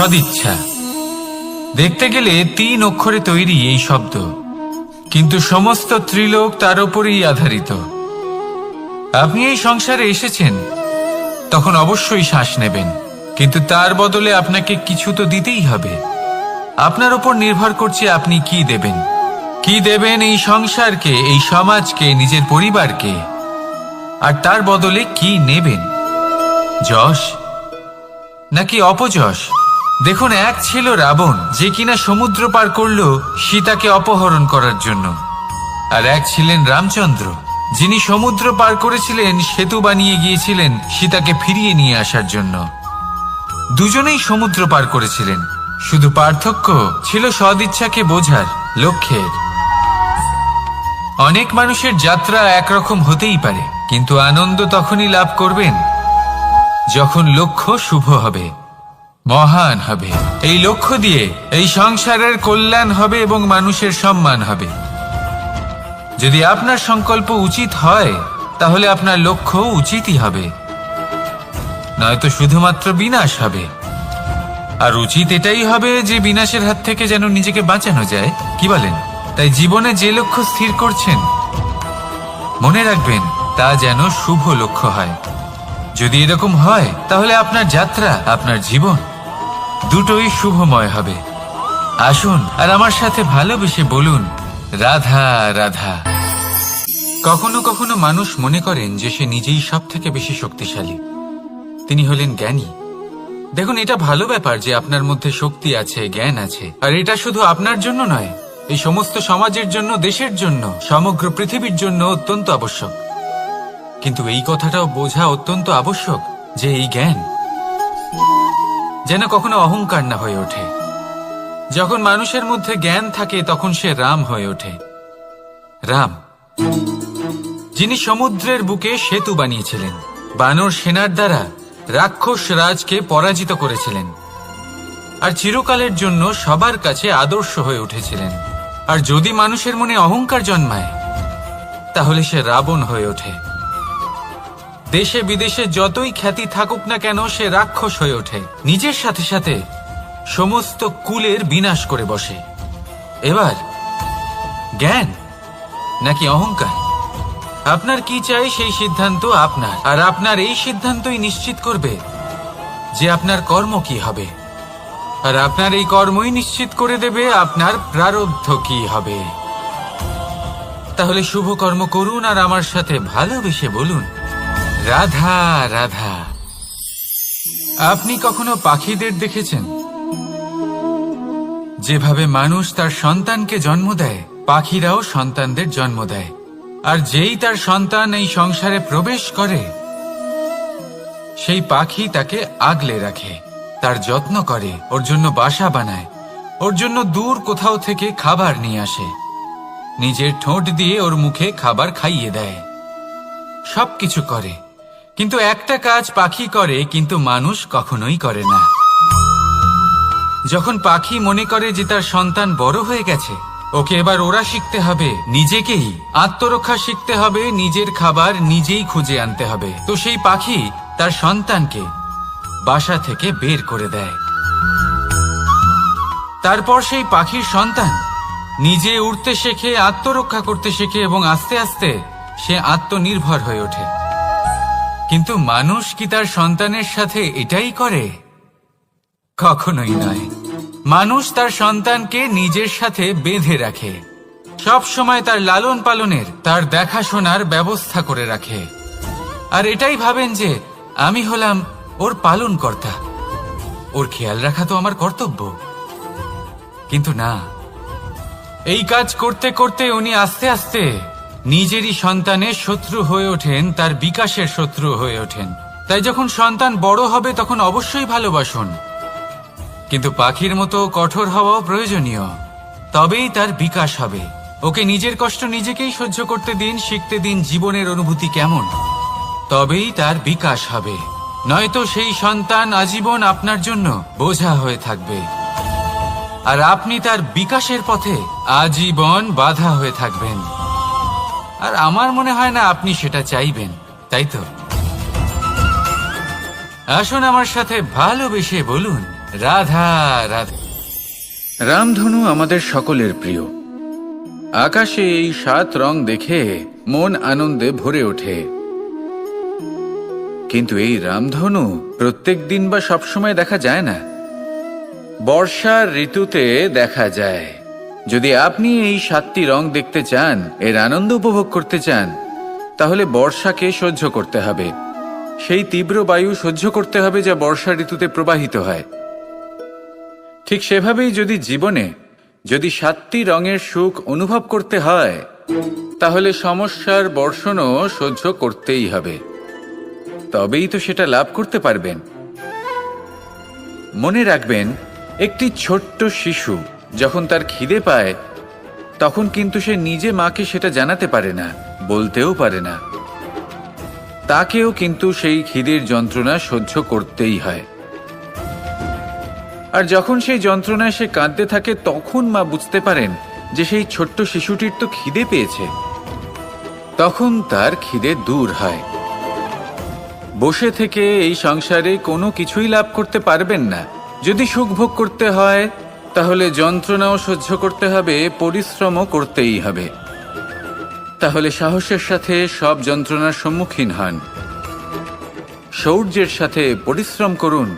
সদিচ্ছা। দেখতে গেলে 3 অক্ষরে তৈরি এই শব্দ, কিন্তু সমস্ত ত্রিলোক তার উপরেই আধারিত। আপনি এই সংসারে এসেছেন, তখন অবশ্যই শ্বাস নেবেন, কিন্তু তার বদলে আপনাকে কিছু তো দিতেই হবে। আপনার উপর নির্ভর করছে আপনি কি দেবেন। কি দেবেন এই সংসারকে, এই সমাজকে, নিজের পরিবারকে, আর তার বদলে কি নেবেন? যশ নাকি অপযশ? দেখুন, এক ছিল রাবণ, যে কিনা সমুদ্র পার করল সীতাকে অপহরণ করার জন্য, আর এক ছিলেন রামচন্দ্র, যিনি সমুদ্র পার করেছিলেন, সেতু বানিয়ে গিয়েছিলেন সীতাকে ফিরিয়ে নিয়ে আসার জন্য। দুজনেই সমুদ্র পার করেছিলেন, শুধু পার্থক্য ছিল সদিচ্ছাকে বোঝার, লক্ষ্যের। অনেক মানুষের যাত্রা একরকম হতেই পারে, কিন্তু আনন্দ তখনই লাভ করবেন যখন লক্ষ্য শুভ হবে, মহান হবে। এই লক্ষ্য দিয়ে এই সংসারের কল্যাণ হবে এবং মানুষের সম্মান হবে। যদি আপনার সংকল্প উচিত হয়, তাহলে আপনার লক্ষ্য উচিতই হবে, নয়তো শুধুমাত্র বিনাশ হবে। আর উচিত এটাই হবে যে বিনাশের হাত থেকে যেন নিজেকে বাঁচানো যায়, কি বলেন? তাই জীবনে যে লক্ষ্য স্থির করছেন, মনে রাখবেন তা যেন শুভ লক্ষ্য হয়। যদি এরকম হয়, তাহলে আপনার যাত্রা, আপনার জীবন দুটোই শুভময় হবে। আসুন আর আমার সাথে ভালোবেসে বলুন, রাধা রাধা। কখনো কখনো মানুষ মনে করেন যে সে নিজেই সব থেকে বেশি শক্তিশালী, তিনি হলেন জ্ঞানী। দেখুন, এটা ভালো ব্যাপার যে আপনার মধ্যে শক্তি আছে, জ্ঞান আছে, আর এটা শুধু আপনার জন্য নয়, এই সমস্ত সমাজের জন্য, দেশের জন্য, সমগ্র পৃথিবীর জন্য অত্যন্ত আবশ্যক। কিন্তু এই কথাটাও বোঝা অত্যন্ত আবশ্যক যে এই জ্ঞান যেন কখনো অহংকার না হয়ে ওঠে। যখন মানুষের মধ্যে জ্ঞান থাকে, তখন সে রাম হয়ে ওঠে। রাম, যিনি সমুদ্রের বুকে সেতু বানিয়েছিলেন, বানর সেনার দ্বারা রাক্ষস রাজকে পরাজিত করেছিলেন, আর চিরকালের জন্য সবার কাছে আদর্শ হয়ে উঠেছিলেন। আর যদি মানুষের মনে অহংকার জন্মায়, তাহলে সে রাবণ হয়ে ওঠে। দেশে বিদেশে যতই খ্যাতি থাকুক না কেন, সে রাক্ষস হয়ে ওঠে, নিজের সাথে সাথে সমস্ত কুলের বিনাশ করে বসে। এবার জ্ঞান নাকি অহংকার? আপনার কি চাই সেই সিদ্ধান্ত আপনার, আর আপনার এই সিদ্ধান্তই নিশ্চিত করবে যে আপনার কর্ম কি হবে, আর আপনার এই কর্মই নিশ্চিত করে দেবে আপনার প্রারব্ধ কি হবে। তাহলে শুভ কর্ম করুন আর আমার সাথে ভালোবেসে বলুন, রাধা রাধা। আপনি কখনো পাখিদের দেখেছেন? যেভাবে মানুষ তার সন্তানকে জন্ম দেয়, পাখিরাও সন্তানদের জন্ম দেয়। আর যেই তার সন্তান এই সংসারে প্রবেশ করে, সেই পাখি তাকে আগলে রাখে, তার যত্ন করে, ওর জন্য বাসা বানায়, ওর জন্য দূর কোথাও থেকে খাবার নিয়ে আসে, নিজের ঠোঁট দিয়ে ওর মুখে খাবার খাইয়ে দেয়, সবকিছু করে। কিন্তু একটা কাজ পাখি করে, কিন্তু মানুষ কখনোই করে না। যখন পাখি মনে করে যে তার সন্তান বড় হয়ে গেছে, ওকে এবার ওরা শিখতে হবে, নিজেকেই আত্মরক্ষা শিখতে হবে, নিজের খাবার নিজেই খুঁজে আনতে হবে, তো সেই পাখি তার সন্তানকে বাসা থেকে বের করে দেয়। তারপর সেই পাখির সন্তান নিজে উড়তে শেখে, আত্মরক্ষা করতে শেখে, এবং আস্তে আস্তে সে আত্মনির্ভর হয়ে ওঠে। কিন্তু মানুষ কি তার সন্তানের সাথে এটাই করে? কখনোই নয়। মানুষ তার সন্তানকে নিজের সাথে বেঁধে রাখে, সব সময় তার লালন পালনের, তার দেখাশোনার ব্যবস্থা করে রাখে, আর এটাই ভাবেন যে আমি হলাম ওর পালনকর্তা, ওর খেয়াল রাখা তো আমার কর্তব্য। কিন্তু না, এই কাজ করতে করতে উনি আস্তে আস্তে নিজেরই সন্তানের শত্রু হয়ে ওঠেন, তার বিকাশের শত্রু হয়ে ওঠেন। তাই যখন সন্তান বড় হবে, তখন অবশ্যই ভালোবাসুন, কিন্তু পাখির মতো কঠোর হওয়াও প্রয়োজনীয়, তবেই তার বিকাশ হবে। ওকে নিজের কষ্ট নিজেকেই সহ্য করতে দিন, শিখতে দিন জীবনের অনুভূতি কেমন, তবেই তার বিকাশ হবে। নয়তো সেই সন্তান আজীবন আপনার জন্য বোঝা হয়ে থাকবে, আর আপনি তার বিকাশের পথে আজীবন বাধা হয়ে থাকবেন। আর আমার মনে হয় না আপনি সেটা চাইবেন, তাই তো? আসুন আমার সাথে ভালোবেসে বলুন, রাধা রাধা। রামধনু আমাদের সকলের প্রিয়। আকাশে এই 7 রং দেখে মন আনন্দে ভরে ওঠে। কিন্তু এই রামধনু প্রত্যেক দিন বা সবসময় দেখা যায় না, বর্ষার ঋতুতে দেখা যায়। যদি আপনি এই 7টি রং দেখতে চান, এর আনন্দ উপভোগ করতে চান, তাহলে বর্ষাকে সহ্য করতে হবে। সেই তীব্র বায়ু সহ্য করতে হবে যা বর্ষা ঋতুতে প্রবাহিত হয়। ঠিক সেভাবেই যদি জীবনে 7টি রঙের সুখ অনুভব করতে হয়, তাহলে সমস্যার বর্ষণও সহ্য করতেই হবে। তবেই তো সেটা লাভ করতে পারবেন। মনে রাখবেন, একটি ছোট্ট শিশু যখন তার খিদে পায়, তখন কিন্তু সে নিজে মাকে সেটা জানাতে পারে না, বলতেও পারে না। তাকেও কিন্তু সেই খিদের যন্ত্রণা সহ্য করতেই হয়। আর যখন সেই যন্ত্রণায় সে কাঁদতে থাকে, তখন মা বুঝতে পারেন যে সেই ছোট্ট শিশুটির তো খিদে পেয়েছে। তখন তার খিদে দূর হয়। বসে থেকে এই সংসারে কোনো কিছুই লাভ করতে পারবেন না। যদি সুখ ভোগ করতে হয়, তাহলে যন্ত্রণাও সহ্য করতে হবে, পরিশ্রমও করতেই হবে। তাহলে সাহসের সাথে সব যন্ত্রণার সম্মুখীন হন, শৌর্যের সাথে পরিশ্রম করুন,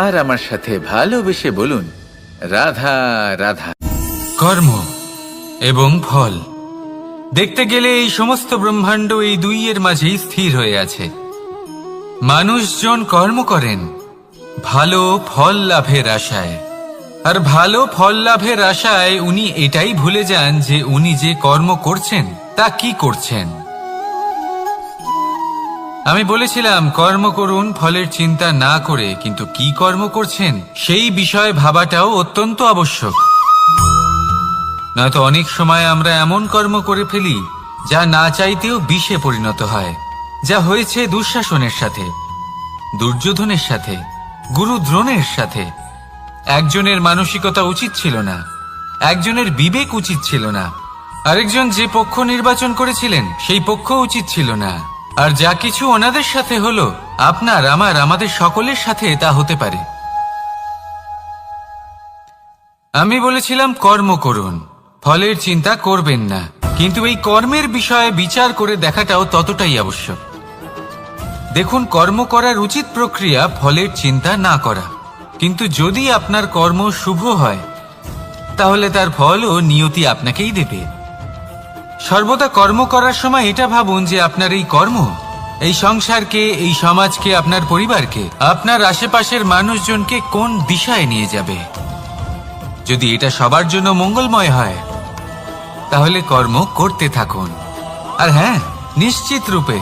আর আমার সাথে ভালোবেসে বলুন, রাধা রাধা। কর্ম এবং ফল দেখতে গেলে এই সমস্ত ব্রহ্মাণ্ড এই দুইয়ের মাঝেই স্থির হয়ে আছে। মানুষজন কর্ম করেন ভালো ফল লাভের আশায়, আর ভালো ফল লাভের আশায় উনি এটাই ভুলে যান যে উনি যে কর্ম করছেন তা কি করছেন। আমি বলেছিলাম কর্ম করুন ফলের চিন্তা না করে, কিন্তু কি কর্ম করছেন সেই বিষয়ে ভাবাটাও অত্যন্ত আবশ্যক। নয়তো অনেক সময় আমরা এমন কর্ম করে ফেলি যা না চাইতেও বিষে পরিণত হয়, যা হয়েছে দুঃশাসনের সাথে, দুর্যোধনের সাথে, গুরু দ্রোণের সাথে। একজনের মানসিকতা উচিত ছিল না, একজনের বিবেক উচিত ছিল না, আরেকজন যে পক্ষ নির্বাচন করেছিলেন সেই পক্ষ উচিত ছিল না। আর যা কিছু ওনাদের সাথে হলো, আপনার আমার আমাদের সকলের সাথে তা হতে পারে। আমি বলেছিলাম কর্ম করুন, ফলের চিন্তা করবেন না, কিন্তু এই কর্মের বিষয়ে বিচার করে দেখাটাও ততটাই আবশ্যক। দেখুন, কর্ম করার উচিত প্রক্রিয়া ফলের চিন্তা না করা, কিন্তু যদি আপনার কর্ম শুভ হয়, তাহলে তার ফলও নিয়তি আপনাকেই দেবে। সর্বদা কর্ম করার সময় এটা ভাবুন যে আপনার এই কর্ম এই সংসারকে, এই সমাজকে, আপনার পরিবারকে, আপনার আশেপাশের মানুষজনকে কোন দিশায় নিয়ে যাবে। যদি এটা সবার জন্য মঙ্গলময় হয়, তাহলে কর্ম করতে থাকুন। আর হ্যাঁ, নিশ্চিত রূপে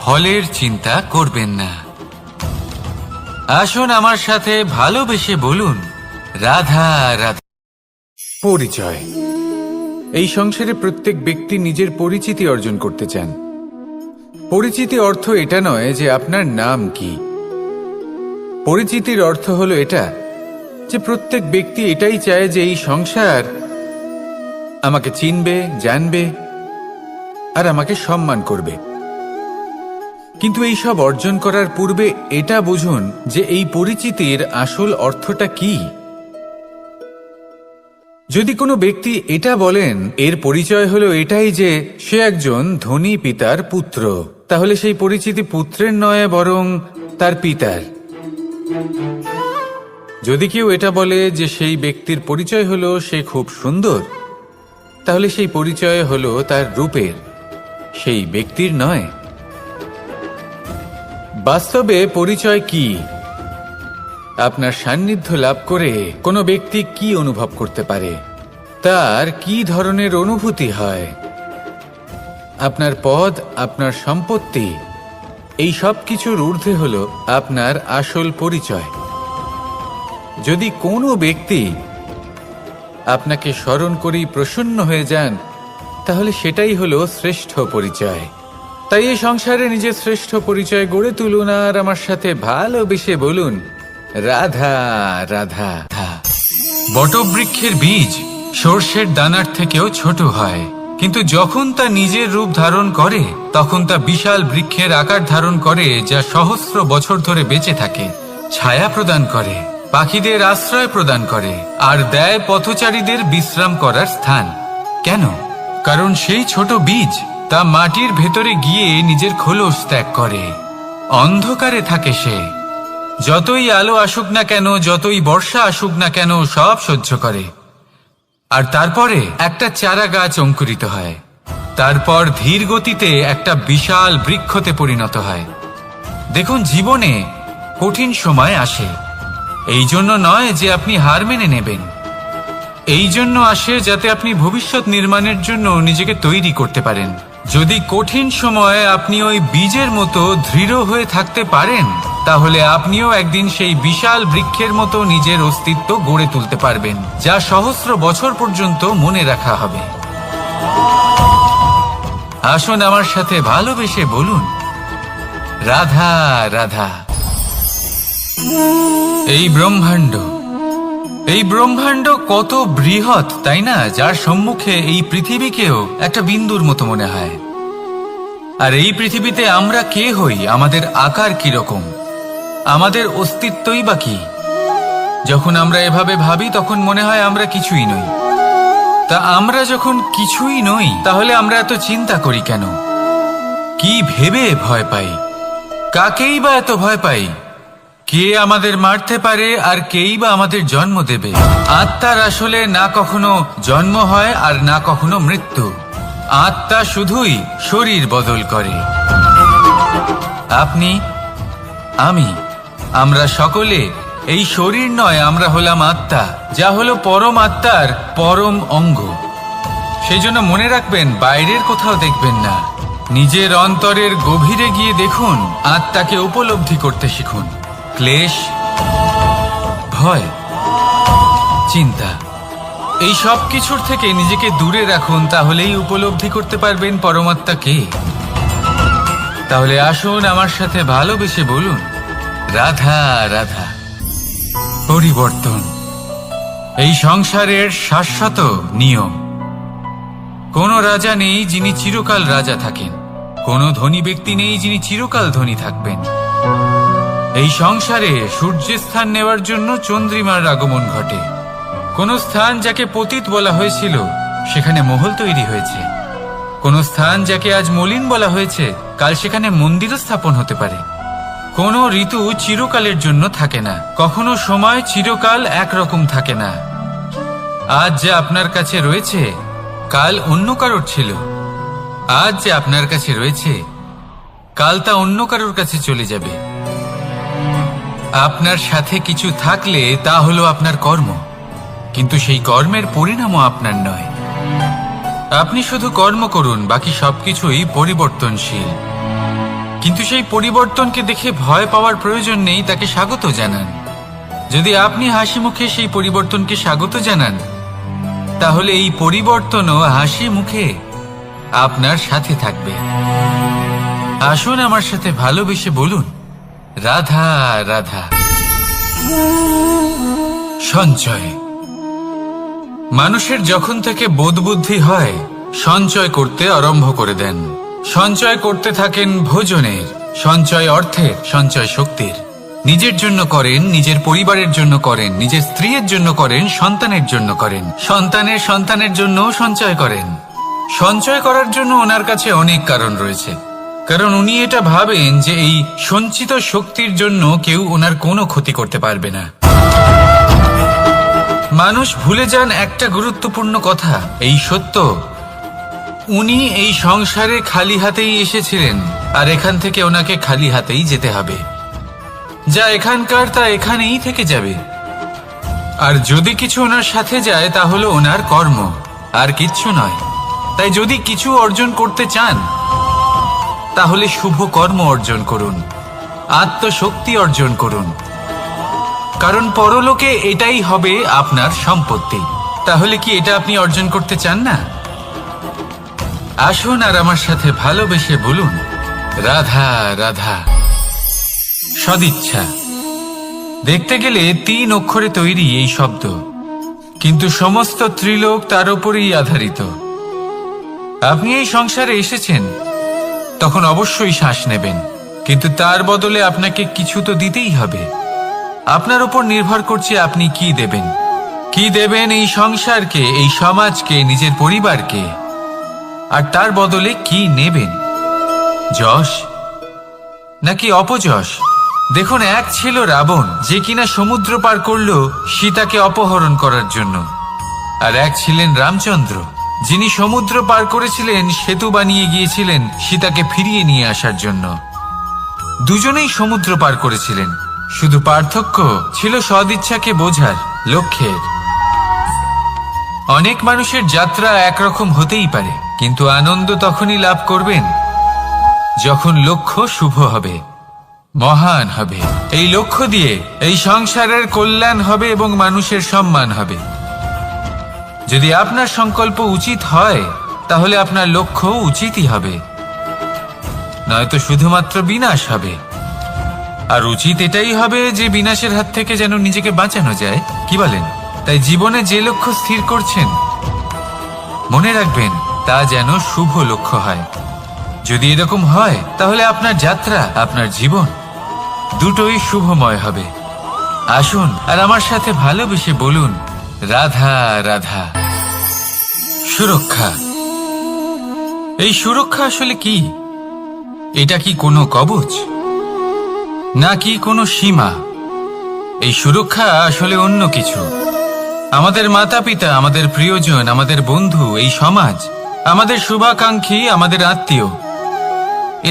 ফলের চিন্তা করবেন না। আসুন আমার সাথে ভালোবেসে বলুন, রাধা রাধা। পরিচয়। এই সংসারে প্রত্যেক ব্যক্তি নিজের পরিচিতি অর্জন করতে চান। পরিচিতি অর্থ এটা নয় যে আপনার নাম কি। পরিচিতির অর্থ হলো এটা যে প্রত্যেক ব্যক্তি এটাই চায় যে এই সংসার আমাকে চিনবে, জানবে, আর আমাকে সম্মান করবে। কিন্তু এই সব অর্জন করার পূর্বে এটা বুঝুন যে এই পরিচিতির আসল অর্থটা কি। যদি কোনো ব্যক্তি এটা বলেন এর পরিচয় হলো এটাই যে সে একজন ধনী পিতার পুত্র, তাহলে সেই পরিচিতি পুত্রের নয়, বরং তার পিতার। যদি কেউ এটা বলে যে সেই ব্যক্তির পরিচয় হলো সে খুব সুন্দর, তাহলে সেই পরিচয় হলো তার রূপের, সেই ব্যক্তির নয়। বাস্তবে পরিচয় কি? আপনার সান্নিধ্য লাভ করে কোনো ব্যক্তি কি অনুভব করতে পারে, তার কি ধরনের অনুভূতি হয়, আপনার পদ, আপনার সম্পত্তি, এই সব কিছুর ঊর্ধ্বে হলো আপনার আসল পরিচয়। যদি কোনো ব্যক্তি আপনাকে স্মরণ করেই প্রসন্ন হয়ে যান, তাহলে সেটাই হলো শ্রেষ্ঠ পরিচয়। তাই এই সংসারে নিজের শ্রেষ্ঠ পরিচয় গড়ে তুলুন, আর আমার সাথে ভালোবেসে বলুন, রাধা রাধা। বটবৃক্ষের বীজ সর্ষের দানার থেকেও ছোট হয়, কিন্তু যখন তা নিজের রূপ ধারণ করে তখন তা বিশাল বৃক্ষের আকার ধারণ করে, যা সহস্র বছর ধরে বেঁচে থাকে। ছায়া প্রদান করে, পাখিদের আশ্রয় প্রদান করে, আর দেয় পথচারীদের বিশ্রাম করার স্থান। কেন? কারণ সেই ছোট বীজ তা মাটির ভেতরে গিয়ে নিজের খোলস ত্যাগ করে। অন্ধকারে থাকে সে, যতই আলো আসুক না কেন, যতই বর্ষা আসুক না কেন, সব সহ্য করে। আর তারপরে একটা চারা গাছ অঙ্কুরিত হয়, তারপর ধীর গতিতে একটা বিশাল বৃক্ষতে পরিণত হয়। দেখুন, জীবনে কঠিন সময় আসে, এই জন্য নয় যে আপনি হার মেনে নেবেন, এই জন্য আসে যাতে আপনি ভবিষ্যৎ নির্মাণের জন্য নিজেকে তৈরি করতে পারেন। যদি কঠিন সময়ে আপনি ওই বীজের মতো দৃঢ় হয়ে থাকতে পারেন, তাহলে আপনিও একদিন সেই বিশাল বৃক্ষের মতো নিজের অস্তিত্ব গড়ে তুলতে পারবেন, যা সহস্র বছর পর্যন্ত মনে রাখা হবে। আসুন আমার সাথে ভালোবেসে বলুন, রাধা রাধা। এই ব্রহ্মাণ্ড কত বৃহৎ, তাই না? যার সম্মুখে এই পৃথিবীকেও একটা বিন্দুর মতো মনে হয়। আর এই পৃথিবীতে আমরা কে হই, আমাদের আকার কিরকম, আমাদের অস্তিত্বই বা কি? যখন আমরা এভাবে ভাবি তখন মনে হয় আমরা কিছুই নই। তা আমরা যখন কিছুই নই, তাহলে আমরা এত চিন্তা করি কেন? কি ভেবে ভয় পাই? কাকেই বা এত ভয় পাই? কে আমাদের মারতে পারে আর কেই বা আমাদের জন্ম দেবে? আত্মার আসলে না কখনো জন্ম হয় আর না কখনো মৃত্যু। আত্মা শুধুই শরীর বদল করে। আপনি, আমি, আমরা সকলে এই শরীর নয়, আমরা হলাম আত্মা, যা হলো পরম আত্মার পরম অঙ্গ। সেই জন্য মনে রাখবেন, বাইরের কোথাও দেখবেন না, নিজের অন্তরের গভীরে গিয়ে দেখুন, আত্মাকে উপলব্ধি করতে শিখুন। ক্লেশ, ভয়, চিন্তা, এই সব কিছুর থেকে নিজেকে দূরে রাখুন, তাহলেই উপলব্ধি করতে পারবেন পরমাত্মাকে। তাহলে আসুন আমার সাথে ভালোবেসে বলুন, রাধা রাধা। পরিবর্তন এই সংসারের শাশ্বত নিয়ম। কোনো রাজা নেই যিনি চিরকাল রাজা থাকেন, কোনো ধনী ব্যক্তি নেই যিনি চিরকাল ধনী থাকবেন। এই সংসারে সূর্যের স্থান নেওয়ার জন্য চন্দ্রিমার আগমন ঘটে। কোন স্থান যাকে পতিত বলা হয়েছিল, সেখানে মহল তৈরি হয়েছে। কোন স্থান যাকে আজ মলিন বলা হয়েছে, কাল সেখানে মন্দিরও স্থাপন হতে পারে। কোনো ঋতু চিরকালের জন্য থাকে না, কখনো সময় চিরকাল একরকম থাকে না। আজ যে আপনার কাছে রয়েছে, কাল অন্য কারোর ছিল। আজ যে আপনার কাছে রয়েছে, কাল তা অন্য কারোর কাছে চলে যাবে। আপনার সাথে কিছু থাকলে তা হলো আপনার কর্ম, কিন্তু সেই কর্মের পরিণামও আপনার নয়। আপনি শুধু কর্ম করুন, বাকি সবকিছুই পরিবর্তনশীল। কিন্তু সেই পরিবর্তনকে দেখে ভয় পাওয়ার প্রয়োজন নেই, তাকে স্বাগত জানান। যদি আপনি হাসি মুখে সেই পরিবর্তনকে স্বাগত জানান, তাহলে এই পরিবর্তনও হাসি মুখে আপনার সাথে থাকবে। আসুন আমার সাথে ভালোবেসে বলুন, রাধা রাধা। সঞ্চয়। মানুষের যখন থেকে বোধবুদ্ধি হয়, সঞ্চয় করতে আরম্ভ করে দেন। সঞ্চয় করতে থাকেন ভোজনের, সঞ্চয় অর্থের, সঞ্চয় শক্তির। নিজের জন্য করেন, নিজের পরিবারের জন্য করেন, নিজের স্ত্রীর জন্য করেন, সন্তানের জন্য করেন, সন্তানের সন্তানের জন্যও সঞ্চয় করেন। সঞ্চয় করার জন্য ওনার কাছে অনেক কারণ রয়েছে, কারণ উনি এটা ভাবেন যে এই সঞ্চিত শক্তির জন্য কেউ ওনার কোনো ক্ষতি করতে পারবে না। মানুষ ভুলে যান একটা গুরুত্বপূর্ণ কথা, এই সত্য, উনি এই সংসারে খালি হাতেই এসেছিলেন, আর এখান থেকে ওনাকে খালি হাতেই যেতে হবে। যা এখানকার তা এখানেই থেকে যাবে। আর যদি কিছু ওনার সাথে যায়, তা হলো ওনার কর্ম, আর কিচ্ছু নয়। তাই যদি কিছু অর্জন করতে চান, তাহলে শুভ কর্ম অর্জন করুন, আত্মশক্তি অর্জন করুন, কারণ পরলোকে এটাই হবে আপনার সম্পত্তি। তাহলে কি এটা আপনি অর্জন করতে চান না? আসুন আর আমার সাথে ভালোবেসে বলুন, রাধা রাধা। সদিচ্ছা। দেখতে গেলে 3 অক্ষরে তৈরি এই শব্দ, কিন্তু সমস্ত ত্রিলোক তার উপরেই আধারিত। আপনি এই সংসারে এসেছেন, তখন অবশ্যই শ্বাস নেবেন, কিন্তু তার বদলে আপনাকে কিছু তো দিতেই হবে। আপনার উপর নির্ভর করছে আপনি কি দেবেন। কি দেবেন এই সংসারকে, এই সমাজকে, নিজের পরিবারকে, আর তার বদলে কি নেবেন? যশ নাকি অপযশ? দেখুন, এক ছিল রাবণ, যে কিনা সমুদ্র পার করল সীতাকে অপহরণ করার জন্য, আর এক ছিলেন রামচন্দ্র, যিনি সমুদ্র পার করেছিলেন, সেতু বানিয়ে গিয়েছিলেন সীতাকে ফিরিয়ে নিয়ে আসার জন্য। দুজনেই সমুদ্র পার করেছিলেন, শুধু পার্থক্য ছিল সদিচ্ছাকে বোঝার লক্ষ্যের। অনেক মানুষের যাত্রা একরকম হতেই পারে, কিন্তু আনন্দ তখনই লাভ করবেন যখন লক্ষ্য শুভ হবে, মহান হবে। এই লক্ষ্য দিয়ে এই সংসারের কল্যাণ হবে এবং মানুষের সম্মান হবে। যদি আপনার সংকল্প উচিত হয়, তাহলে আপনার লক্ষ্য উচিতই হবে, নয়তো শুধুমাত্র বিনাশ হবে। আর উচিত এটাই হবে যে বিনাশের হাত থেকে যেন নিজেকে বাঁচানো যায়, কি বলেন? তাই জীবনে যে লক্ষ্য স্থির করছেন, মনে রাখবেন তা যেন শুভ লক্ষ্য হয়। যদি এরকম হয়, তাহলে আপনার যাত্রা, আপনার জীবন দুটোই শুভময় হবে। আসুন আর আমার সাথে ভালোবেসে বলুন, রাধা রাধা। সুরক্ষা। এই সুরক্ষা আসলে কি? এটা কি কোনো কবচ, নাকি কোনো সীমা? এই সুরক্ষা আসলে অন্য কিছু। আমাদের মাতা পিতা, আমাদের প্রিয়জন, আমাদের বন্ধু, এই সমাজ, আমাদের শুভাকাঙ্ক্ষী, আমাদের আত্মীয়,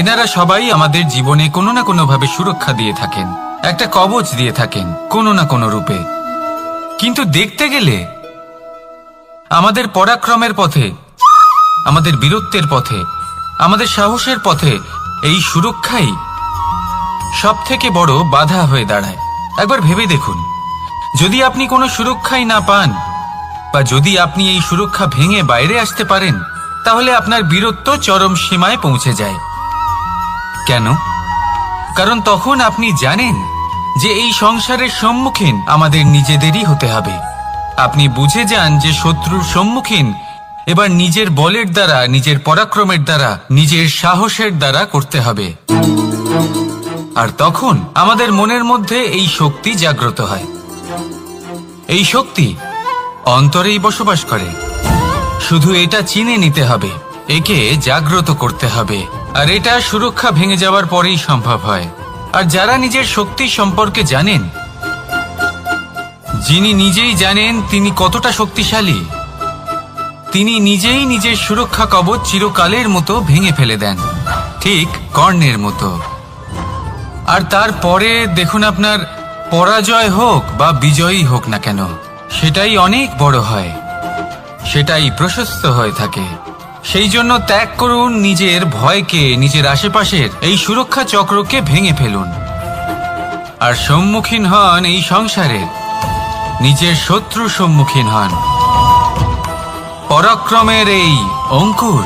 এনারা সবাই আমাদের জীবনে কোনো না কোনো ভাবে সুরক্ষা দিয়ে থাকেন, একটা কবচ দিয়ে থাকেন কোনো না কোনো রূপে। কিন্তু দেখতে গেলে আমাদের পরাক্রমের পথে, আমাদের বীরত্বের পথে, আমাদের সাহসের পথে এই সুরক্ষাই সব থেকে বড় বাধা হয়ে দাঁড়ায়। একবার ভেবে দেখুন, যদি আপনি কোনো সুরক্ষাই না পান, বা যদি আপনি এই সুরক্ষা ভেঙে বাইরে আসতে পারেন, তাহলে আপনার বীরত্ব চরম সীমায় পৌঁছে যায়। কেন? কারণ তখন আপনি জানেন যে এই সংসারের সম্মুখীন আমাদের নিজেদেরই হতে হবে। আপনি বুঝে যান যে শত্রুর সম্মুখীন এবার নিজের বলের দ্বারা, নিজের পরাক্রমের দ্বারা, নিজের সাহসের দ্বারা করতে হবে। আর তখন আমাদের মনের মধ্যে এই শক্তি জাগ্রত হয়। এই শক্তি অন্তরেই বসবাস করে, শুধু এটা চিনে নিতে হবে, একে জাগ্রত করতে হবে। আর এটা সুরক্ষা ভেঙে যাওয়ার পরেই সম্ভব হয়। আর যারা নিজের শক্তি সম্পর্কে জানেন, যিনি নিজেই জানেন তিনি কতটা শক্তিশালী, তিনি নিজেই নিজের সুরক্ষা কবচ চিরকালের মতো ভেঙে ফেলে দেন, ঠিক কর্ণের মতো। আর তারপরে দেখুন, আপনার পরাজয় হোক বা বিজয়ী হোক না কেন, সেটাই অনেক বড় হয়, সেটাই প্রশস্ত হয়ে থাকে। সেই জন্য ত্যাগ করুন নিজের ভয়কে, নিজের আশেপাশের এই সুরক্ষা চক্রকে ভেঙে ফেলুন, আর সম্মুখীন হন এই সংসারের নিজের শত্রু সম্মুখীন হন। পরাক্রমের এই অঙ্কুর,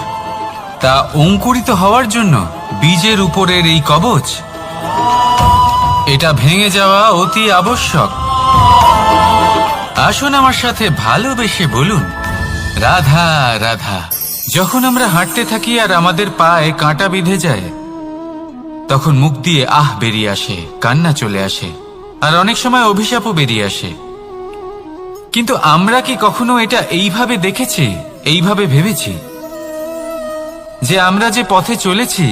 তা অঙ্কুরিত হওয়ার জন্য বীজের উপরের এই কবচ, এটা ভেঙে যাওয়া অতি আবশ্যক। আসুন আমার সাথে ভালোবেসে বলুন, রাধা রাধা। যখন আমরা হাঁটতে থাকি আর আমাদের পায়ে কাঁটা বিঁধে যায়, তখন মুখ দিয়ে আহ বেরিয়ে আসে, কান্না চলে আসে, আর অনেক সময় অভিশাপও বেরিয়ে আসে। কিন্তু আমরা কি কখনো এটা এইভাবে দেখেছি, এইভাবে ভেবেছি যে আমরা যে পথে চলেছি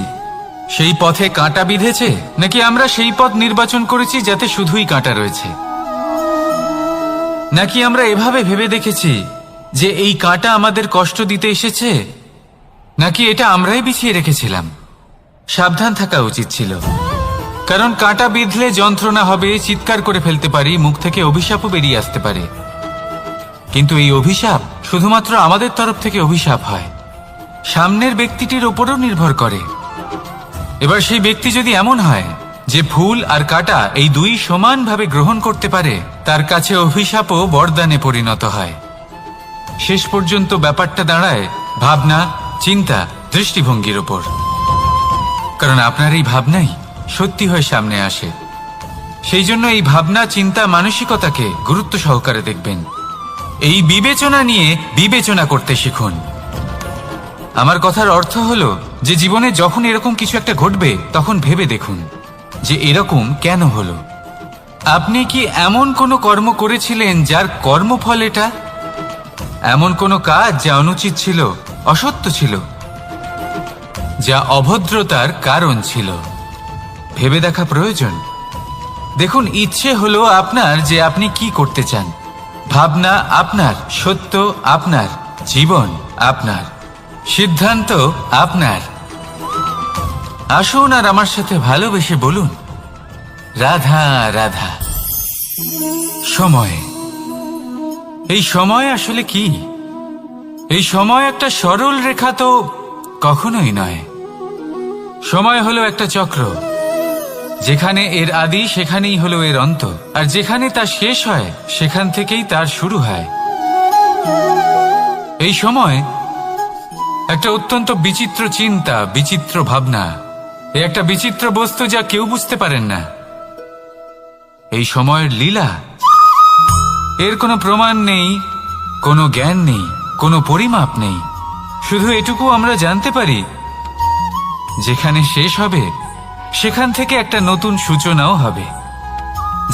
সেই পথে কাঁটা বিঁধেছে, নাকি আমরা সেই পথ নির্বাচন করেছি যাতে শুধুই কাঁটা রয়েছে? নাকি আমরা এভাবে ভেবে দেখেছি যে এই কাঁটা আমাদের কষ্ট দিতে এসেছে, নাকি এটা আমরাই বিছিয়ে রেখেছিলাম? সাবধান থাকা উচিত ছিল, কারণ কাঁটা বিঁধলে যন্ত্রণা হবে, চিৎকার করে ফেলতে পারি, মুখ থেকে অভিশাপও বেরিয়ে আসতে পারে। কিন্তু এই অভিশাপ শুধুমাত্র আমাদের তরফ থেকে অভিশাপ হয়, সামনের ব্যক্তিটির উপরও নির্ভর করে। এবার সেই ব্যক্তি যদি এমন হয় যে ফুল আর কাঁটা এই দুই সমানভাবে গ্রহণ করতে পারে, তার কাছে অভিশাপও বরদানে পরিণত হয়। শেষ পর্যন্ত ব্যাপারটা দাঁড়ায় ভাবনা, চিন্তা, দৃষ্টিভঙ্গির ওপর। কারণ আপনার এই ভাবনাই সত্যি হয়ে সামনে আসে। সেই জন্য এই ভাবনা, চিন্তা, মানসিকতাকে গুরুত্ব সহকারে দেখবেন। এই বিবেচনা নিয়ে বিবেচনা করতে শিখুন। আমার কথার অর্থ হলো যে জীবনে যখন এরকম কিছু একটা ঘটবে, তখন ভেবে দেখুন যে এরকম কেন হলো, আপনি কি এমন কোনো কর্ম করেছিলেন যার কর্মফল এটা? এমন কোনো কাজ যা অনুচিত ছিল, অসত্য ছিল, যা অভদ্রতার কারণ ছিল? ভেবে দেখা প্রয়োজন। দেখুন, ইচ্ছে হলো আপনার যে আপনি কি করতে চান, ভাবনা আপনার, সত্য আপনার, জীবন আপনার, সিদ্ধান্ত আপনার। আসুন আর আমার সাথে ভালোবেসে বলুন, রাধা রাধা। সময়, এই সময় আসলে কি? এই সময় একটা সরল রেখা তো কখনোই নয়। সময় হলো একটা চক্র, যেখানে এর আদি সেখানেই হলো এর অন্ত, আর যেখানে তা শেষ হয় সেখান থেকেই তার শুরু হয়। এই সময় একটা অত্যন্ত বিচিত্র চিন্তা, বিচিত্র ভাবনা, একটা বিচিত্র বস্তু যা কেউ বুঝতে পারেন না। এই সময়ের লীলা, এর কোনো প্রমাণ নেই, কোনো জ্ঞান নেই, কোনো পরিমাপ নেই। শুধু এটুকু আমরা জানতে পারি, যেখানে শেষ হবে সেখান থেকে একটা নতুন সূচনাও হবে।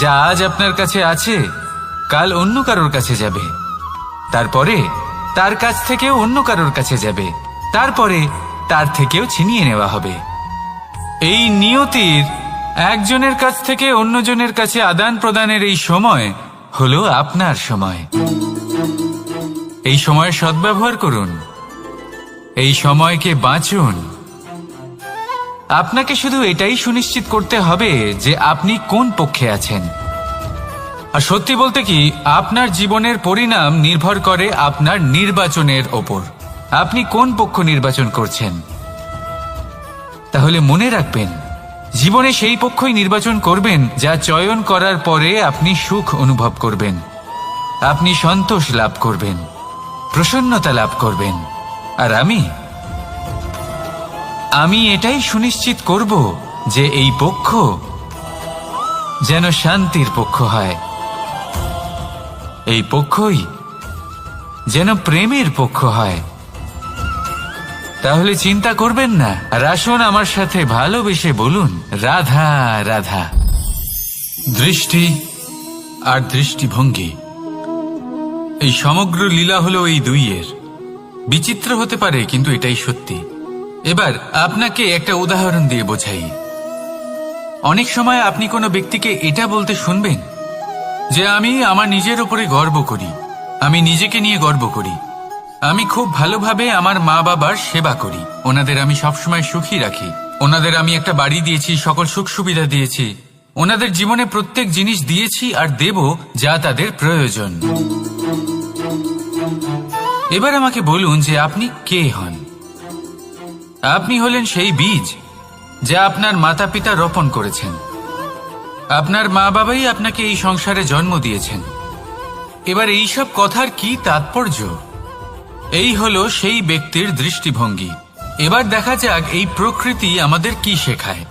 যা আজ আপনার কাছে আছে, কাল অন্য কারোর কাছে যাবে, তারপরে তার কাছ থেকেও অন্য কারোর কাছে যাবে, তারপরে তার থেকেও ছিনিয়ে নেওয়া হবে। এই নিয়তির একজনের কাছ থেকে অন্যজনের কাছে আদান প্রদানের এই সময় হলো আপনার সময়। এই সময়ের সদ্ব্যবহার করুন, এই সময়কে বাঁচুন। আপনাকে শুধু এটাই সুনিশ্চিত করতে হবে যে আপনি কোন পক্ষে আছেন। আর সত্যি বলতে কি, আপনার জীবনের পরিণাম নির্ভর করে আপনার নির্বাচনের ওপর। আপনি কোন পক্ষ নির্বাচন করছেন। তাহলে মনে রাখবেন, জীবনে সেই পক্ষই নির্বাচন করবেন যা চয়ন করার পরে আপনি সুখ অনুভব করবেন, আপনি সন্তোষ লাভ করবেন, প্রসন্নতা লাভ করবেন। আর আমি এটাই সুনিশ্চিত করব যে এই পক্ষ যেন শান্তির পক্ষ হয়, এই পক্ষই যেন প্রেমের পক্ষ হয়। তাহলে চিন্তা করবেন না, আর আসুন আমার সাথে ভালোবেসে বলুন, রাধা রাধা। দৃষ্টি আর দৃষ্টিভঙ্গি, এই সমগ্র লীলা হলো এই দুইয়ের। বিচিত্র হতে পারে, কিন্তু এটাই সত্যি। এবার আপনাকে একটা উদাহরণ দিয়ে বোঝাই। অনেক সময় আপনি কোনো ব্যক্তিকে এটা বলতে শুনবেন যে আমি আমার নিজের উপরে গর্ব করি, আমি নিজেকে নিয়ে গর্ব করি, আমি খুব ভালোভাবে আমার মা বাবার সেবা করি, ওনাদের আমি সবসময় সুখী রাখি, ওনাদের আমি একটা বাড়ি দিয়েছি, সকল সুখ সুবিধা দিয়েছি, ওনাদের জীবনে প্রত্যেক জিনিস দিয়েছি আর দেব যা তাদের প্রয়োজন। এবার আমাকে বলুন যে আপনি কে হন। আপনি হলেন সেই বীজ যা আপনার মাতা পিতা রোপণ করেছেন। আপনার মা বাবাই আপনাকে এই সংসারে জন্ম দিয়েছেন। এবার এইসব কথার কি তাৎপর্য? এই হলো সেই ব্যক্তির দৃষ্টিভঙ্গি। এবার দেখা যাক এই প্রকৃতি আমাদের কি শেখায়।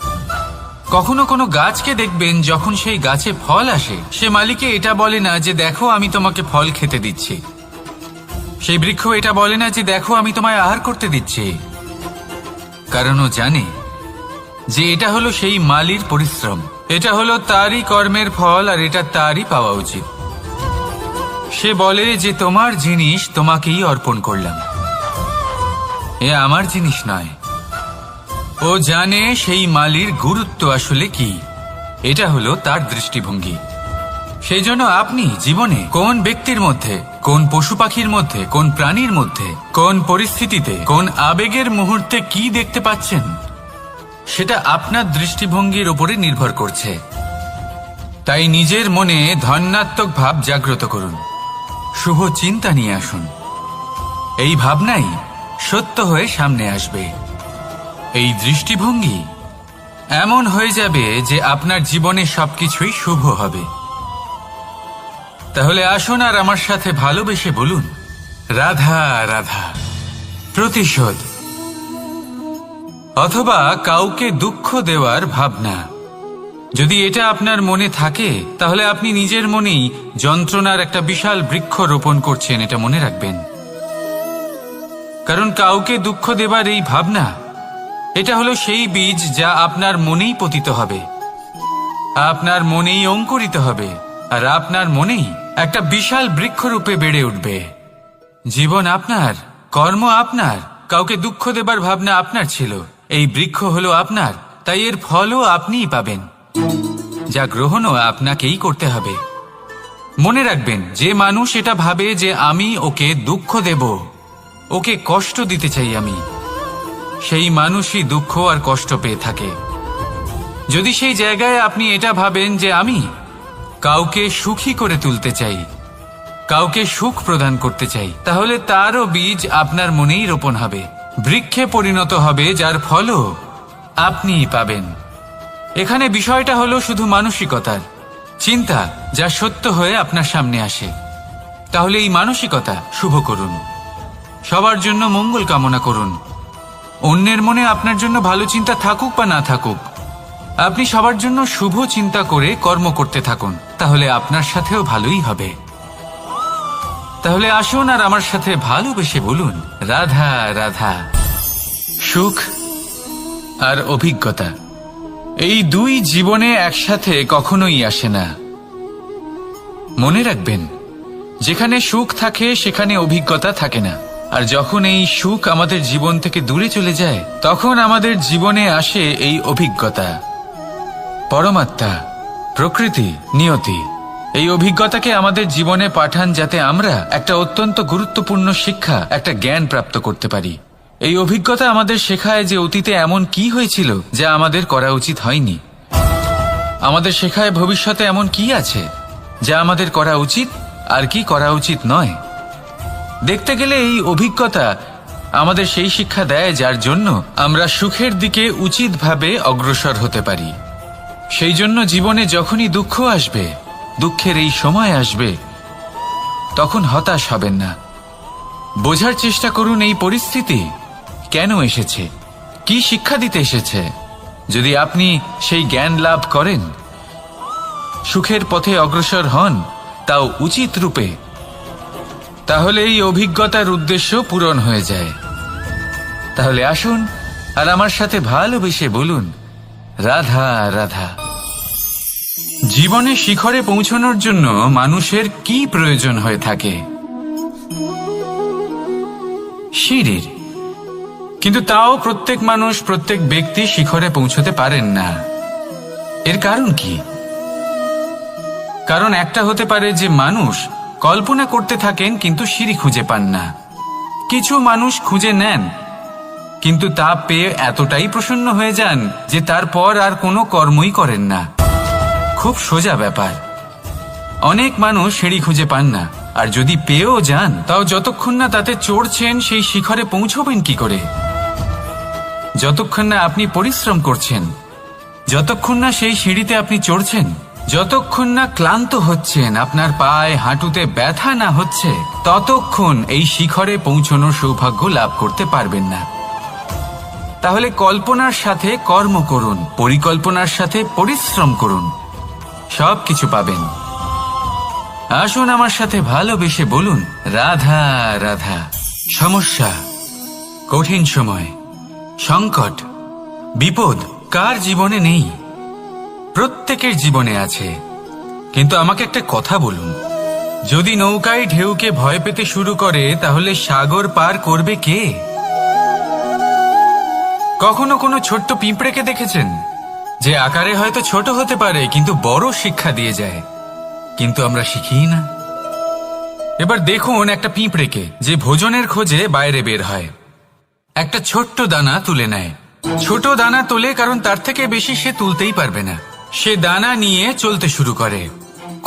কখনো কোনো গাছকে দেখবেন, যখন সেই গাছে ফল আসে, সে মালিকে এটা বলে না যে দেখো আমি তোমাকে ফল খেতে দিচ্ছি। সেই বৃক্ষ এটা বলে না যে দেখো আমি তোমায় আহার করতে দিচ্ছি, কারণ ও জানে যে এটা হলো সেই মালির পরিশ্রম, এটা হলো তারই কর্মের ফল, আর এটা তারই পাওয়া উচিত। সে বলে যে তোমার জিনিস তোমাকেই অর্পণ করলাম, এ আমার জিনিস নয়। ও জানে সেই মালির গুরুত্ব আসলে কি। এটা হলো তার দৃষ্টিভঙ্গি। সেই জন্য আপনি জীবনে কোন ব্যক্তির মধ্যে, কোন পশু পাখির মধ্যে, কোন প্রাণীর মধ্যে, কোন পরিস্থিতিতে, কোন আবেগের মুহূর্তে কি দেখতে পাচ্ছেন, সেটা আপনার দৃষ্টিভঙ্গির উপরে নির্ভর করছে। তাই নিজের মনে ধন্যাত্মক ভাব জাগ্রত করুন, শুভ চিন্তা নিয়ে আসুন। এই ভাবনাই সত্য হয়ে সামনে আসবে। এই দৃষ্টিভঙ্গি এমন হয়ে যাবে যে আপনার জীবনে সবকিছুই শুভ হবে। তাহলে আসুন আর আমার সাথে ভালোবেসে বলুন, রাধা রাধা। প্রতিশোধ অথবা কাউকে দুঃখ দেওয়ার ভাবনা, যদি এটা আপনার মনে থাকে, তাহলে আপনি নিজের মনেই যন্ত্রণার একটা বিশাল বৃক্ষ রোপণ করছেন, এটা মনে রাখবেন। কারণ কাউকে দুঃখ দেবার এই ভাবনা, এটা হলো সেই বীজ যা আপনার মনেই পতিত হবে। আপনার মনেই অঙ্কুরিত হবে, আর আপনার মনেই একটা বিশাল বৃক্ষরূপে বেড়ে উঠবে। জীবন আপনার, কর্ম আপনার, কাউকে দুঃখ দেবার ভাবনা আপনার ছিল। এই বৃক্ষ হলো আপনার, তাই এর ফলও আপনিই পাবেন, যা গ্রহণও আপনাকেই করতে হবে। মনে রাখবেন, যে মানুষ এটা ভাবে যে আমি ওকে দুঃখ দেব, ওকে কষ্ট দিতে চাই আমি, সেই মানুষই দুঃখ আর কষ্ট পেয়ে থাকে। যদি সেই জায়গায় আপনি এটা ভাবেন যে আমি কাউকে সুখী করে তুলতে চাই, কাউকে সুখ প্রদান করতে চাই, তাহলে তারও বীজ আপনার মনেই রোপণ হবে, বৃক্ষে পরিণত হবে, যার ফলও আপনিই পাবেন। এখানে বিষয়টা হলো শুধু মানসিকতার চিন্তা, যা সত্য হয়ে আপনার সামনে আসে। তাহলে এই মানসিকতা শুভ করুন, সবার জন্য মঙ্গল কামনা করুন। অন্যের মনে আপনার জন্য ভালো চিন্তা থাকুক বা না থাকুক, আপনি সবার জন্য শুভ চিন্তা করে কর্ম করতে থাকুন, তাহলে আপনার সাথেও ভালোই হবে। তাহলে আসুন আর আমার সাথে ভালোবেসে বলুন, রাধা রাধা। সুখ আর অভিজ্ঞতা, এই দুই জীবনে একসাথে কখনোই আসে না। মনে রাখবেন, যেখানে সুখ থাকে সেখানে অভিজ্ঞতা থাকে না। আর যখন এই সুখ আমাদের জীবন থেকে দূরে চলে যায়, তখন আমাদের জীবনে আসে এই অভিজ্ঞতা। পরমাত্মা, প্রকৃতি, নিয়তি এই অভিজ্ঞতাকে আমাদের জীবনে পাঠান, যাতে আমরা একটা অত্যন্ত গুরুত্বপূর্ণ শিক্ষা, একটা জ্ঞান প্রাপ্ত করতে পারি। এই অভিজ্ঞতা আমাদের শেখায় যে অতীতে এমন কি হয়েছিল যা আমাদের করা উচিত হয়নি। আমাদের শেখায় ভবিষ্যতে এমন কি আছে যা আমাদের করা উচিত আর কি করা উচিত নয়। দেখতে গেলে এই অভিজ্ঞতা আমাদের সেই শিক্ষা দেয় যার জন্য আমরা সুখের দিকে উচিতভাবে অগ্রসর হতে পারি। সেই জন্য জীবনে যখনই দুঃখ আসবে, দুঃখের এই সময় আসবে, তখন হতাশ হবেন না। বোঝার চেষ্টা করুন এই পরিস্থিতি কেন এসেছে, কি শিক্ষা দিতে এসেছে। যদি আপনি সেই জ্ঞান লাভ করেন, সুখের পথে অগ্রসর হন, তাও উচিত রূপে, তাহলে এই অভিজ্ঞতার উদ্দেশ্য পূরণ হয়ে যায়। তাহলে আসুন আর আমার সাথে ভালোবেসে বলুন, রাধা রাধা। জীবনে শিখরে পৌঁছানোর জন্য মানুষের কি প্রয়োজন হয়ে থাকে? সিঁড়ির। কিন্তু তাও প্রত্যেক মানুষ, প্রত্যেক ব্যক্তি শিখরে পৌঁছতে পারেন না। এর কারণ কি? কারণ একটা হতে পারে যে মানুষ কল্পনা করতে থাকেন কিন্তু সিঁড়ি খুঁজে পান না। কিছু মানুষ খুঁজে নেন কিন্তু তা পেয়ে এতটাই প্রসন্ন হয়ে যান যে তারপর আর কোনো কর্মই করেন না। খুব সোজা ব্যাপার। অনেক মানুষ সিঁড়ি খুঁজে পান না, আর যদি পেয়েও যান তাও যতক্ষণ না তাতে চড়ছেন সেই শিখরে পৌঁছবেন কি করে? যতক্ষণ না আপনি পরিশ্রম করছেন, যতক্ষণ না সেই সিঁড়িতে আপনি চড়ছেন, যতক্ষণ না ক্লান্ত হচ্ছেন, আপনার পায়ে হাঁটুতে ব্যথা না হচ্ছে, ততক্ষণ এই শিখরে পৌঁছানোর সৌভাগ্য লাভ করতে পারবেন না। তাহলে কল্পনার সাথে কর্ম করুন, পরিকল্পনার সাথে পরিশ্রম করুন, সব কিছু পাবেন। আসুন আমার সাথে ভালোবেসে বলুন, রাধা রাধা। সমস্যা, কঠিন সময়, সংকট, বিপদ কার জীবনে নেই? প্রত্যেকের জীবনে আছে। কিন্তু আমাকে একটা কথা বলুন, যদি নৌকায় ঢেউকে ভয় পেতে শুরু করে, তাহলে সাগর পার করবে কে? কখনো কোনো ছোট্ট পিঁপড়েকে দেখেছেন, যে আকারে হয়তো ছোট হতে পারে কিন্তু বড় শিক্ষা দিয়ে যায়? কিন্তু আমরা শিখি না। এবার দেখুন একটা পিঁপড়েকে, যে ভোজনের খোঁজে বাইরে বের হয়, একটা ছোট্ট দানা তুলে নেয়। ছোট দানা তোলে কারণ তার থেকে বেশি সে তুলতেই পারবে না। সে দানা নিয়ে চলতে শুরু করে,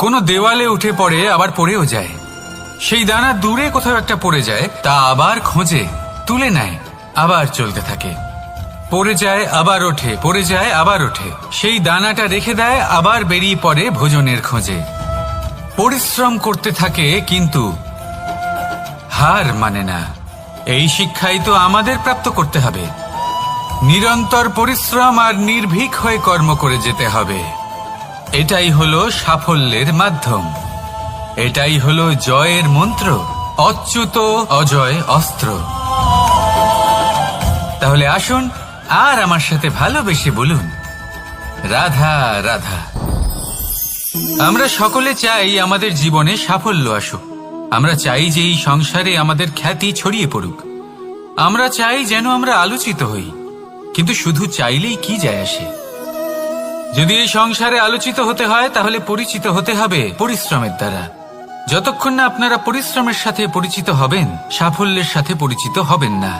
কোনো দেওয়ালে উঠে পড়ে, আবার পড়েও যায়। সেই দানা দূরে কোথাও একটা পড়ে যায়, তা আবার খোঁজে, তুলে নেয়, আবার চলতে থাকে। পড়ে যায়, আবার ওঠে, পড়ে যায়, আবার ওঠে। সেই দানাটা রেখে দেয়, আবার বেরিয়ে পড়ে ভোজনের খোঁজে। পরিশ্রম করতে থাকে কিন্তু হার মানে না। এই শিক্ষাই তো আমাদের প্রাপ্ত করতে হবে। নিরন্তর পরিশ্রম আর নির্ভীক হয়ে কর্ম করে যেতে হবে। এটাই হলো সাফল্যের মাধ্যম, এটাই হলো জয়ের মন্ত্র, অচ্যুত অজয় অস্ত্র। তাহলে আসুন আর আমার সাথে ভালোবেসে বলুন, রাধা রাধা। আমরা সকলে চাই আমাদের জীবনে সাফল্য আসুক। আমরা চাই যে এই সংসারে আমাদের খ্যাতি ছড়িয়ে পড়ুক। আমরা চাই যেন আমরা আলোচিত হই। কিন্তু শুধু চাইলেই কি যায় আসে? যদি এই সংসারে আলোচিত হতে হয় তাহলে পরিচিত হতে হবে পরিশ্রমের দ্বারা। যতক্ষণ না আপনারা পরিশ্রমের সাথে পরিচিত হবেন, সাফল্যের সাথে পরিচিত হবেন না।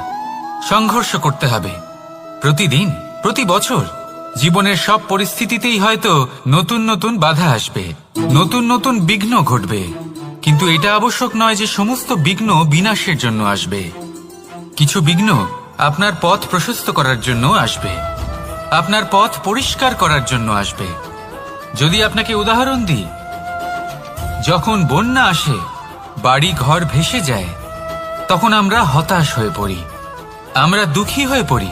সংঘর্ষ করতে হবে প্রতিদিন, প্রতি বছর। জীবনের সব পরিস্থিতিতেই হয়তো নতুন নতুন বাধা আসবে, নতুন নতুন বিঘ্ন ঘটবে। কিন্তু এটা আবশ্যক নয় যে সমস্ত বিঘ্ন বিনাশের জন্য আসবে। কিছু বিঘ্ন আপনার পথ প্রশস্ত করার জন্য আসবে, আপনার পথ পরিষ্কার করার জন্য আসবে। যদি আপনাকে উদাহরণ দিই, যখন বন্যা আসে, বাড়ি ঘর ভেসে যায়, তখন আমরা হতাশ হয়ে পড়ি, আমরা দুঃখী হয়ে পড়ি।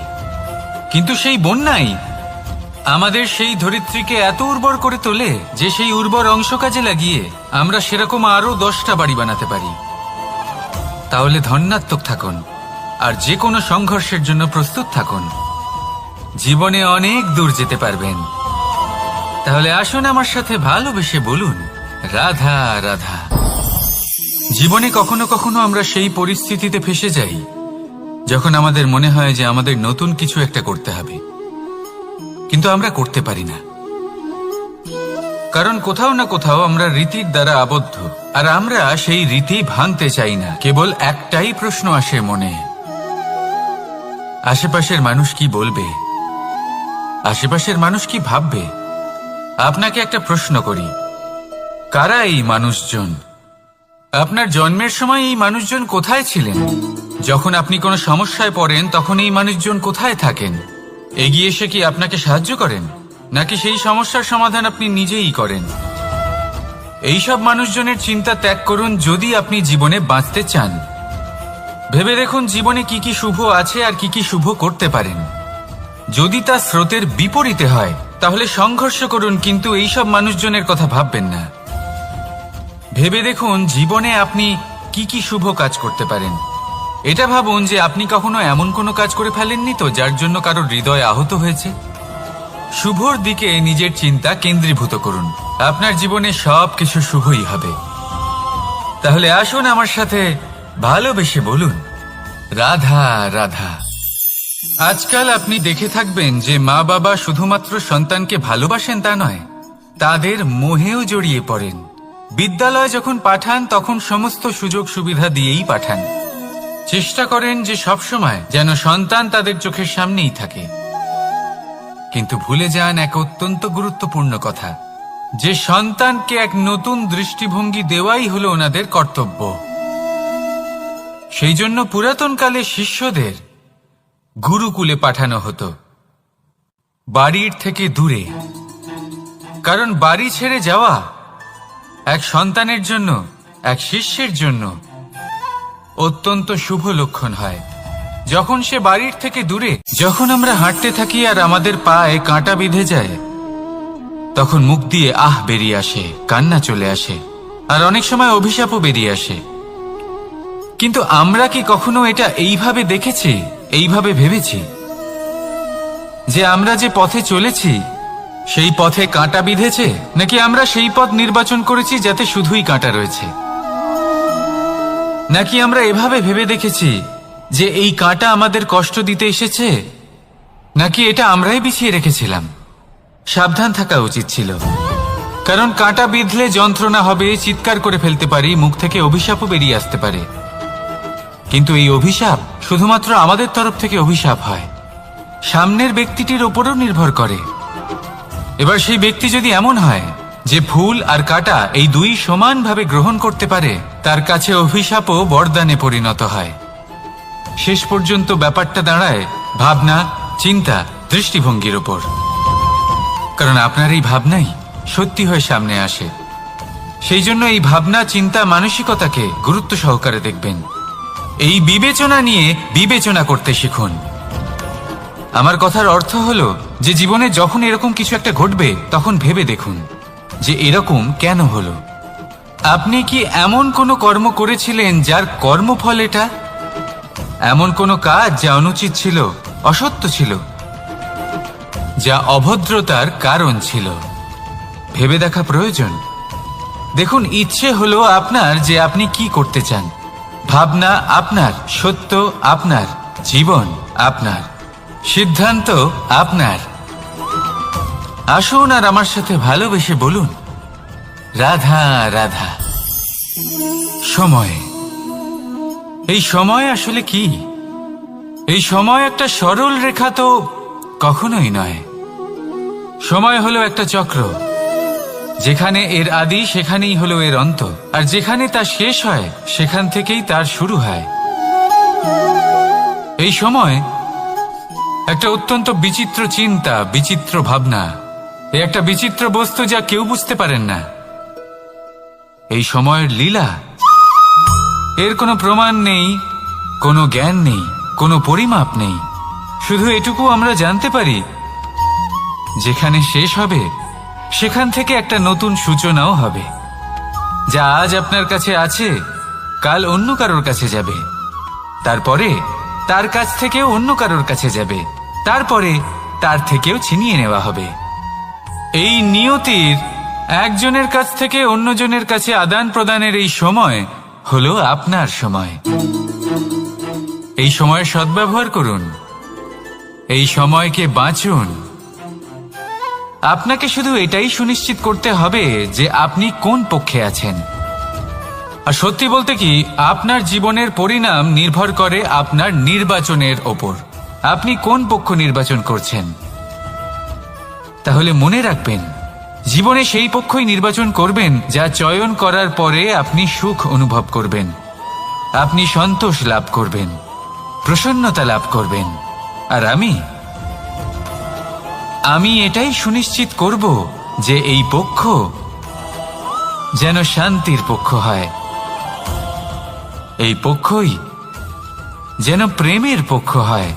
কিন্তু সেই বন্যাই আমাদের সেই ধরিত্রীকে এত উর্বর করে তোলে যে সেই উর্বর অংশ কাজে লাগিয়ে আমরা সেরকম আরো 10টা বাড়ি বানাতে পারি। তাহলে ধন্যাত্মক থাকুন আর যে কোনো সংঘর্ষের জন্য প্রস্তুত থাকুন। জীবনে অনেক দূর যেতে পারবেন। তাহলে আসুন আমার সাথে ভালোবেসে বলুন, রাধা রাধা। জীবনে কখনো কখনো আমরা সেই পরিস্থিতিতে ফেসে যাই যখন আমাদের মনে হয় যে আমাদের নতুন কিছু একটা করতে হবে, কিন্তু আমরা করতে পারি না। কারণ কোথাও না কোথাও আমরা রীতির দ্বারা আবদ্ধ, আর আমরা সেই রীতি ভাঙতে চাই না। কেবল একটাই প্রশ্ন আসে মনে, আশেপাশের মানুষ কি বলবে, আশেপাশের মানুষ কি ভাববে। আপনাকে একটা প্রশ্ন করি, কারা এই মানুষজন? আপনার জন্মের সময় এই মানুষজন কোথায় ছিলেন? যখন আপনি কোনো সমস্যায় পড়েন তখন এই মানুষজন কোথায় থাকেন? এগিয়ে এসে কি আপনাকে সাহায্য করেন, নাকি সেই সমস্যার সমাধান আপনি নিজেই করেন? এইসব মানুষজনের চিন্তা ত্যাগ করুন যদি আপনি জীবনে বাঁচতে চান। ভেবে দেখুন জীবনে কি কি শুভ আছে আর কি কি শুভ করতে পারেন। যদি তা স্রোতের বিপরীতে হয় তাহলে সংঘর্ষ করুন, কিন্তু এইসব মানুষজনের কথা ভাববেন না। ভেবে দেখুন জীবনে আপনি কি কি শুভ কাজ করতে পারেন। এটা ভাবুন যে আপনি কখনো এমন কোনো কাজ করে ফেলেননি তো যার জন্য কারোর হৃদয় আহত হয়েছে। শুভর দিকে নিজের চিন্তা কেন্দ্রীভূত করুন, আপনার জীবনে সব কিছু শুভই হবে। তাহলে আসুন আমার সাথে ভালোবেসে বলুন, রাধা রাধা। আজকাল আপনি দেখে থাকবেন যে মা বাবা শুধুমাত্র সন্তানকে ভালোবাসেন তা নয়, তাদের মোহেও জড়িয়ে পড়েন। বিদ্যালয় যখন পাঠান তখন সমস্ত সুযোগ সুবিধা দিয়েই পাঠান। চেষ্টা করেন যে সবসময় যেন সন্তান তাদের চোখের সামনেই থাকে। কিন্তু ভুলে যান এক অত্যন্ত গুরুত্বপূর্ণ কথা, যে সন্তানকে এক নতুন দৃষ্টিভঙ্গি দেওয়াই হলো ওনাদের কর্তব্য। সেই জন্য পুরাতনকালে শিষ্যদের গুরুকুলে পাঠানো হতো, বাড়ির থেকে দূরে। কারণ বাড়ি ছেড়ে যাওয়া এক সন্তানের জন্য, এক শিষ্যের জন্য অত্যন্ত শুভ লক্ষণ হয়। যখন সে বাড়ির থেকে দূরে, যখন আমরা হাঁটতে থাকি আর আমাদের পায়ে কাঁটা বিঁধে যায়, তখন মুখ দিয়ে আহ বেরিয়ে আসে, কান্না চলে আসে, আর অনেক সময় অভিশাপও বেরিয়ে আসে। কিন্তু আমরা কি কখনো এটা এইভাবে দেখেছি, এইভাবে ভেবেছি যে আমরা যে পথে চলেছি সেই পথে কাঁটা বিঁধেছে, নাকি আমরা সেই পথ নির্বাচন করেছি যাতে শুধুই কাঁটা রয়েছে? নাকি আমরা এভাবে ভেবে দেখেছি যে এই কাঁটা আমাদের কষ্ট দিতে এসেছে, নাকি এটা আমরাই বিছিয়ে রেখেছিলাম? সাবধান থাকা উচিত ছিল, কারণ কাঁটা বিঁধলে যন্ত্রণা হবে, চিৎকার করে ফেলতে পারি, মুখ থেকে অভিশাপও বেরিয়ে আসতে পারে। কিন্তু এই অভিশাপ শুধুমাত্র আমাদের তরফ থেকে অভিশাপ হয়, সামনের ব্যক্তিটির ওপরও নির্ভর করে। এবার সেই ব্যক্তি যদি এমন হয় যে ফুল আর কাঁটা এই দুই সমানভাবে গ্রহণ করতে পারে, তার কাছে অভিশাপও বরদানে পরিণত হয়। শেষ পর্যন্ত ব্যাপারটা দাঁড়ায় ভাবনা, চিন্তা, দৃষ্টিভঙ্গির ওপর। কারণ আপনার এই ভাবনাই সত্যি হয়ে সামনে আসে। সেই জন্য এই ভাবনা, চিন্তা, মানসিকতাকে গুরুত্ব সহকারে দেখবেন। এই বিবেচনা নিয়ে বিবেচনা করতে শিখুন। আমার কথার অর্থ হলো যে জীবনে যখন এরকম কিছু একটা ঘটবে তখন ভেবে দেখুন যে এরকম কেন হলো। আপনি কি এমন কোনো কর্ম করেছিলেন যার কর্মফল এটা? এমন কোনো কাজ যা অনুচিত ছিল, অসত্য ছিল, যা অভদ্রতার কারণ ছিল? ভেবে দেখা প্রয়োজন। দেখুন, ইচ্ছে হলো আপনার যে আপনি কি করতে চান, ভাবনা আপনার, সত্য আপনার, জীবন আপনার, সিদ্ধান্ত আপনার। আসুন আর আমার সাথে ভালোবেসে বলুন, রাধা রাধা। সময়, এই সময় আসলে কি? এই সময় একটা সরল রেখা তো কখনোই নয়। সময় হলো একটা চক্র, যেখানে এর আদি সেখানেই হলো এর অন্ত, আর যেখানে তা শেষ হয় সেখান থেকেই তার শুরু হয়। এই সময় একটা অত্যন্ত বিচিত্র চিন্তা, বিচিত্র ভাবনা, একটা বিচিত্র বস্তু যা কেউ বুঝতে পারেন না। এই সময়ের লীলা, এর কোনো প্রমাণ নেই, কোনো জ্ঞান নেই, কোনো পরিমাপ নেই। শুধু এটুকু আমরা জানতে পারি, যেখানে শেষ হবে সেখান থেকে একটা নতুন সূচনাও হবে। যা আজ আপনার কাছে আছে, কাল অন্য কারোর কাছে যাবে, তারপরে তার কাছ থেকেও অন্য কারোর কাছে যাবে, তারপরে তার থেকেও ছিনিয়ে নেওয়া হবে। এই নিয়তির একজনের কাছ থেকে অন্যজনের কাছে আদান প্রদানের এই সময় হলো আপনার সময়। এই সময়ের সদ্ব্যবহার করুন, এই সময়কে বাঁচুন। আপনাকে শুধু এটাই সুনিশ্চিত করতে হবে যে আপনি কোন পক্ষে আছেন। আর সত্যি বলতে কি, আপনার জীবনের পরিণাম নির্ভর করে আপনার নির্বাচনের ওপর। আপনি কোন পক্ষ নির্বাচন করছেন। তাহলে মনে রাখবেন, জীবনে সেই পক্ষই নির্বাচন করবেন যা চয়ন করার পরে আপনি সুখ অনুভব করবেন, আপনি সন্তোষ লাভ করবেন, প্রসন্নতা লাভ করবেন। আর আমি এটাই সুনিশ্চিত করব যে এই পক্ষ যেন শান্তির পক্ষ হয়, এই পক্ষই যেন প্রেমের পক্ষ হয়।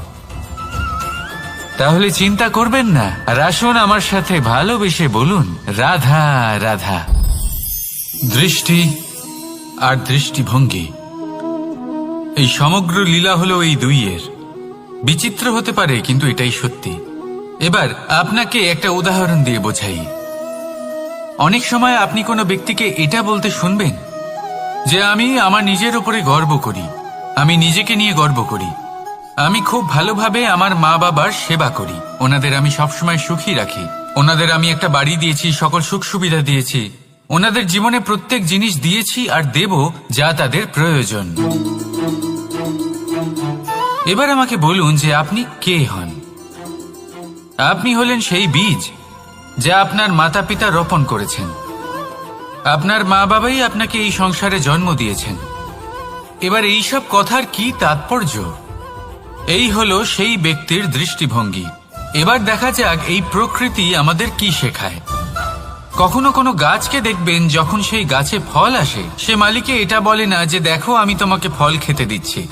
তাহলে চিন্তা করবেন না, আর আসুন আমার সাথে ভালোবেসে বলুন, রাধা রাধা। দৃষ্টি আর দৃষ্টিভঙ্গি, এই সমগ্র লীলা হলো এই দুইয়ের। বিচিত্র হতে পারে, কিন্তু এটাই সত্যি। এবার আপনাকে একটা উদাহরণ দিয়ে বোঝাই। অনেক সময় আপনি কোনো ব্যক্তিকে এটা বলতে শুনবেন যে আমি আমার নিজের উপরে গর্ব করি, আমি নিজেকে নিয়ে গর্ব করি, আমি খুব ভালোভাবে আমার মা বাবার সেবা করি, ওনাদের আমি সবসময় সুখী রাখি, ওনাদের আমি একটা বাড়ি দিয়েছি, সকল সুখ সুবিধা দিয়েছি, ওনাদের জীবনে প্রত্যেক জিনিস দিয়েছি আর দেব যা তাদের প্রয়োজন। এবার আমাকে বলুন যে আপনি কে হন। আপনি হলেন সেই বীজ যা আপনার মাতা পিতা রোপণ করেছেন। আপনার মা বাবাই আপনাকে এই সংসারে জন্ম দিয়েছেন। এবার এইসব কথার কি তাৎপর্য? এই হলো সেই ব্যক্তির দৃষ্টিভঙ্গি। এবার দেখা যাক এই প্রকৃতি আমাদের কি শেখায়। কখনো কোনো গাছকে দেখবেন, যখন সেই গাছে ফল আসে, সে মালিকে এটা বলে না যে দেখো আমি তোমাকে ফল খেতে দিচ্ছি।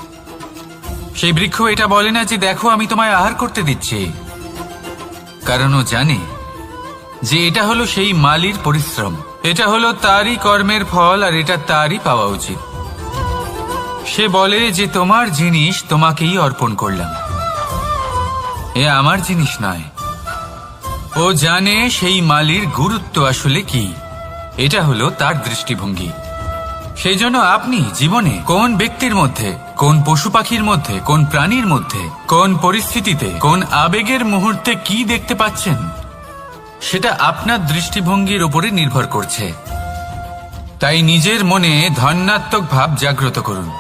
সেই বৃক্ষ এটা বলে না যে দেখো আমি তোমায় আহার করতে দিচ্ছি, কারণ ও জানে যে এটা হলো সেই মালির পরিশ্রম, এটা হলো তারই কর্মের ফল, আর এটা তারই পাওয়া উচিত। সে বলে যে তোমার জিনিস তোমাকেই অর্পণ করলাম, এ আমার জিনিস নয়। ও জানে সেই মালির গুরুত্ব আসলে কি। এটা হলো তার দৃষ্টিভঙ্গি। সেই জন্য আপনি জীবনে কোন ব্যক্তির মধ্যে, কোন পশু পাখির মধ্যে, কোন প্রাণীর মধ্যে, কোন পরিস্থিতিতে, কোন আবেগের মুহূর্তে কি দেখতে পাচ্ছেন, সেটা আপনার দৃষ্টিভঙ্গির উপরে নির্ভর করছে। তাই নিজের মনে ধন্যাত্মক ভাব জাগ্রত করুন,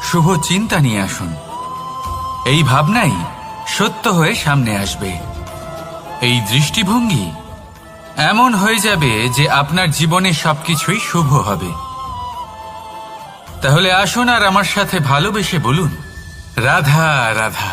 শুভ চিন্তা নিয়ে আসুন। এই ভাবনাই সত্য হয়ে সামনে আসবে। এই দৃষ্টিভঙ্গি এমন হয়ে যাবে যে আপনার জীবনে সবকিছুই শুভ হবে। তাহলে আসুন আর আমার সাথে ভালোবেসে বলুন, রাধা রাধা।